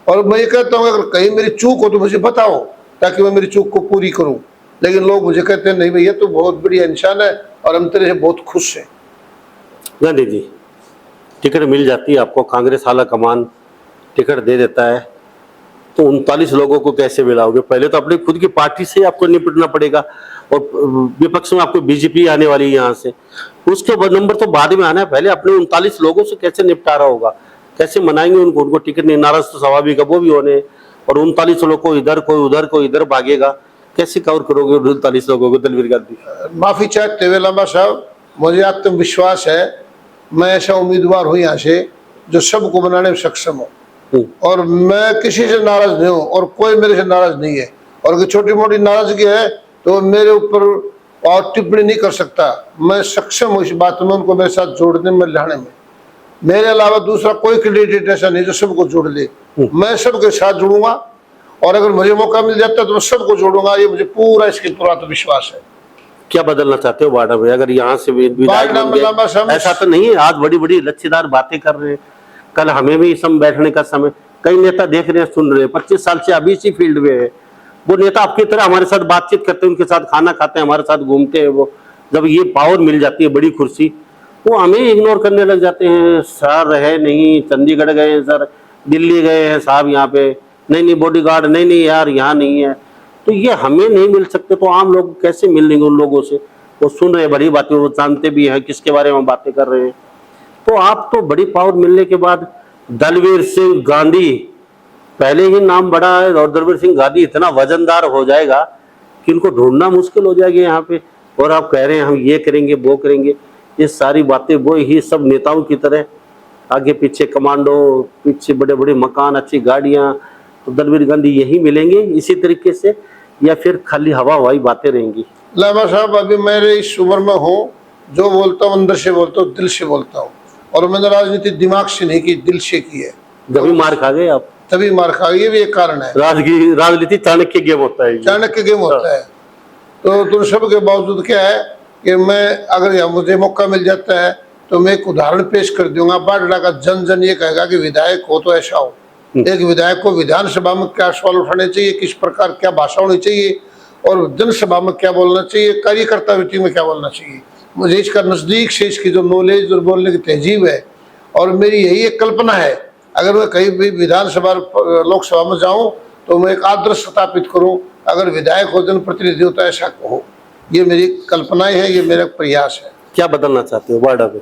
और मैं ये कहता हूँ अगर कहीं मेरी चूक हो तो मुझे बताओ, ताकि मैं मेरी चूक को पूरी करूँ। लेकिन लोग मुझे कहते हैं नहीं भैया तो बहुत बढ़िया इंसान है और हम तेरे से बहुत खुश हैं। गांधी जी, टिकट मिल जाती है आपको, कांग्रेस आला कमान टिकट दे देता है, तो 39 लोगों को कैसे मिलाओगे? पहले तो अपनी खुद की पार्टी से आपको निपटना पड़ेगा, और विपक्ष में आपको बीजेपी आने वाली है यहाँ से, उसके बाद नंबर तो बाद में आना है। पहले अपने 39 लोगों से कैसे निपटारा होगा, कैसे मनाएंगे उनको टिकट नहीं? नाराज तो स्वाभाविक है, वो भी होने, और 39 लोगों को इधर, कोई उधर, कोई इधर भागेगा, कैसे कवर करोगे 39 लोगों को? दलवीर गांधी, माफी चाहते हुए लंबा साहब, मुझे आत्मविश्वास है, मैं ऐसा उम्मीदवार हूँ यहाँ से जो सबको बनाने में सक्षम हो, और मैं किसी से नाराज नहीं हूँ और कोई मेरे से नाराज नहीं है। और अगर छोटी मोटी नाराजगी है तो मेरे ऊपर और टिप्पणी नहीं कर सकता। मैं सक्षम हूँ इस बात में उनको मेरे साथ जोड़ने में, लाने में। मेरे अलावा दूसरा कोई कैंडिडेट ऐसा नहीं जो सबको जोड़ ले। मैं सबके साथ जुड़ूंगा, और अगर मुझे मौका मिल जाता है तो मैं सबको जोड़ूंगा। ये मुझे पूरा इसके पूरा तो विश्वास है। क्या बदलना चाहते हो बाड़ा में? अगर यहाँ से विधायक बन गए, ऐसा तो नहीं है, आज बड़ी बड़ी लच्छेदार बातें कर रहे हैं, कल हमें भी सम बैठने का समय, कई नेता देख रहे हैं, सुन रहे हैं, 25 साल से अभी इसी फील्ड में है। वो नेता आपकी तरह हमारे साथ बातचीत करते हैं, उनके साथ खाना खाते हैं, हमारे साथ घूमते हैं। वो जब ये पावर मिल जाती है, बड़ी कुर्सी, वो हमें इग्नोर करने लग जाते हैं। सर रहे नहीं, चंडीगढ़ गए हैं सर, दिल्ली गए हैं साहब, यहाँ पे नहीं बॉडीगार्ड, नहीं यार यहाँ नहीं है। तो ये हमें नहीं मिल सकते तो आम लोग कैसे मिल लेंगे उन लोगों से? वो सुन रहे हैं बड़ी बातें, वो जानते भी हैं किसके बारे में बातें कर रहे हैं। तो आप तो बड़ी पावर मिलने के बाद दलवीर सिंह गांधी, पहले ही नाम बड़ा है, और दलवीर सिंह गांधी इतना वजनदार हो जाएगा कि इनको ढूंढना मुश्किल हो जाएगी यहाँ पे। और आप कह रहे हैं हम ये करेंगे वो करेंगे, ये सारी बातें वो ही सब नेताओं की तरह, आगे पीछे कमांडो, पीछे बड़े बड़े मकान, अच्छी गाड़ियाँ। तो दलवीर गांधी यही मिलेंगे इसी तरीके से, या फिर खाली हवाई बातें रहेंगी? लामा साहब, अभी मेरे इस उम्र में हूँ, जो बोलता हूँ अंदर से बोलता हूँ, दिल से बोलता हूँ। और मैंने राजनीति दिमाग से नहीं की, दिल से की है। जब मार खा गए आप, तभी मार खा गए, ये भी एक कारण है। राजनीति चाणक्य गेम होता है, चाणक्य गेम होता है। तो तुम सब के बावजूद क्या है कि मैं, अगर मुझे मौका मिल जाता है तो मैं एक उदाहरण पेश कर दूंगा। बाडड़ा का जन जन ये कहेगा कि विधायक हो तो ऐसा हो। एक विधायक को विधानसभा में क्या सवाल उठाने चाहिए, किस प्रकार क्या भाषा होनी चाहिए, और जनसभा में क्या बोलना चाहिए, कार्यकर्ता मीटिंग में क्या बोलना चाहिए, मुझे इसका नजदीक से इसकी जो नॉलेज और बोलने की तहजीब है। और मेरी यही एक कल्पना है, अगर मैं कहीं भी विधानसभा लोकसभा में जाऊं तो मैं एक आदर्श स्थापित करूं, अगर विधायक हो, जनप्रतिनिधि हो तो ऐसा हो। ये मेरी कल्पनाएं हैं, ये मेरा प्रयास है। क्या बदलना चाहते हो बाडा में?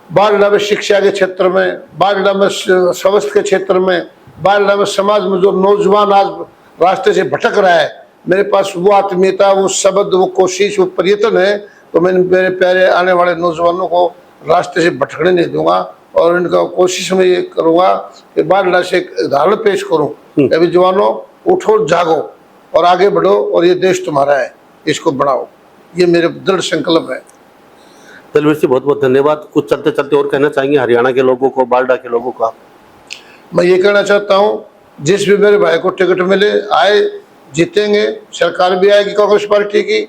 बाडड़ा में शिक्षा के क्षेत्र में, बाडड़ा में स्वास्थ्य के क्षेत्र में, बाडड़ा में समाज में जो नौजवान आज रास्ते से भटक रहा है, मेरे पास वो आत्मीयता, वो शब्द, वो कोशिश, वो प्रयत्न है। तो मैं मेरे प्यारे आने वाले नौजवानों को रास्ते से भटकने नहीं दूंगा, और इनका कोशिश में ये करूंगा कि बाडड़ा से एक उदाहरण पेश करूं। अभी जवानों, उठो, जागो और आगे बढ़ो, और ये देश तुम्हारा है, इसको बढ़ाओ। ये मेरे दृढ़ संकल्प है। दलवीर सिंह, बहुत बहुत धन्यवाद। कुछ चलते चलते और कहना चाहेंगे हरियाणा के लोगों को, बाडा के लोगों को? मैं ये कहना चाहता हूँ, जिस भी मेरे भाई को टिकट मिले, आए, जीतेंगे, सरकार भी आएगी कांग्रेस पार्टी की,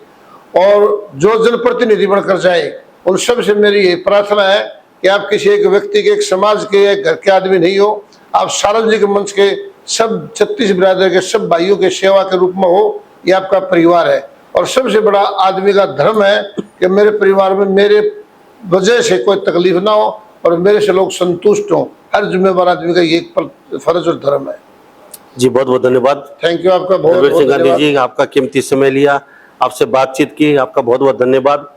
और जो जनप्रतिनिधि बनकर जाए, उन सब से मेरी ये प्रार्थना है कि आप किसी एक व्यक्ति के, एक समाज के, एक घर के आदमी नहीं हो, आप सार्वजनिक मंच के सब 36 बिरादर के सब भाइयों के सेवा के रूप में हो। ये आपका परिवार है, और सबसे बड़ा आदमी का धर्म है कि मेरे परिवार में मेरे वजह से कोई तकलीफ ना हो और मेरे से लोग संतुष्ट हों। हर जिम्मेवार आदमी का ये फर्ज और धर्म है। जी बहुत बहुत धन्यवाद। थैंक यू आपका बहुत दलबीर बहुत सिंह गांधी धन्यवाद। जी, आपका कीमती समय लिया, आपसे बातचीत की, आपका बहुत बहुत धन्यवाद।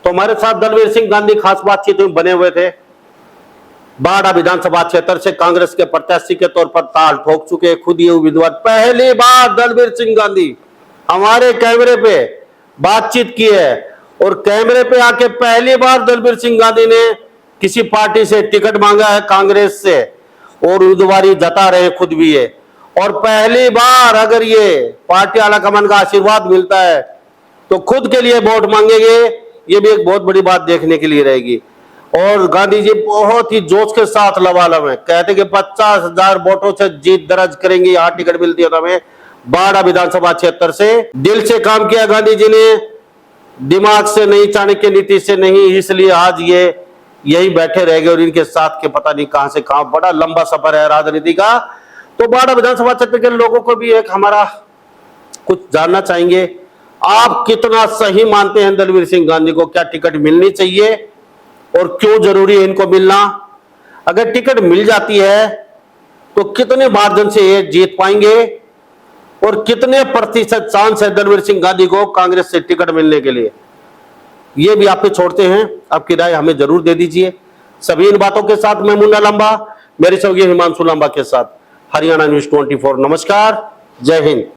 तो हमारे साथ दलबीर सिंह गांधी खास बातचीत में बने हुए थे। बाढ़ विधानसभा क्षेत्र से कांग्रेस के प्रत्याशी के तौर पर ताल ठोक चुके खुद ये उम्मीदवार। पहली बार दलबीर सिंह गांधी हमारे कैमरे पे बातचीत की है और कैमरे पे आके पहली बार दलबीर सिंह गांधी ने किसी पार्टी से टिकट मांगा है कांग्रेस से और उम्मीदवारी जता रहे खुद भी है। और पहली बार अगर ये पार्टी आलाकमान का आशीर्वाद मिलता है तो खुद के लिए वोट मांगेंगे, ये भी एक बहुत बड़ी बात देखने के लिए रहेगी। और गांधी जी बहुत ही जोश के साथ लबालब है, कहते कि 50,000 वोटों से जीत दर्ज करेंगे, यहाँ टिकट मिलती है तो हमें। बाढ़ विधानसभा क्षेत्र से दिल से काम किया गांधी जी ने, दिमाग से नहीं, चाणक्य नीति से नहीं, इसलिए आज ये यही बैठे रह गए और इनके साथ के पता नहीं कहां से कहां। बड़ा लंबा सफर है राजनीति का। तो बाढ़ विधानसभा क्षेत्र के लोगों को भी एक हमारा कुछ जानना चाहेंगे, आप कितना सही मानते हैं दलबीर सिंह गांधी को? क्या टिकट मिलनी चाहिए और क्यों जरूरी है इनको मिलना? अगर टिकट मिल जाती है तो कितने मार्जिन से ये जीत पाएंगे और कितने प्रतिशत चांस है दलबीर सिंह गांधी को कांग्रेस से टिकट मिलने के लिए? ये भी आप पे छोड़ते हैं, आपकी राय हमें जरूर दे दीजिए। सभी इन बातों के साथ मैं मुन्ना लांबा, मेरे सहयोगी हिमांशु लांबा के साथ हरियाणा न्यूज 24। नमस्कार, जय हिंद।